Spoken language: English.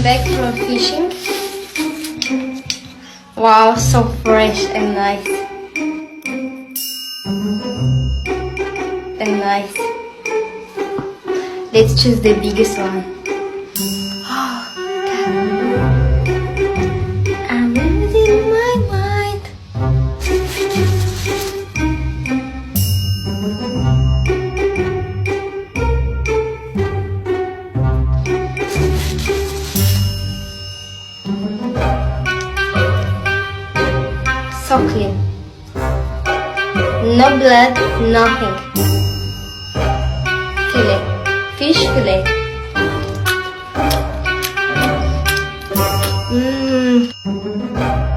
Back from fishing. Wow, so fresh and nice. And nice. Let's choose the biggest one. I'm losing my mind. So clean. No blood, nothing. Fillet. Fish fillet. Mmm.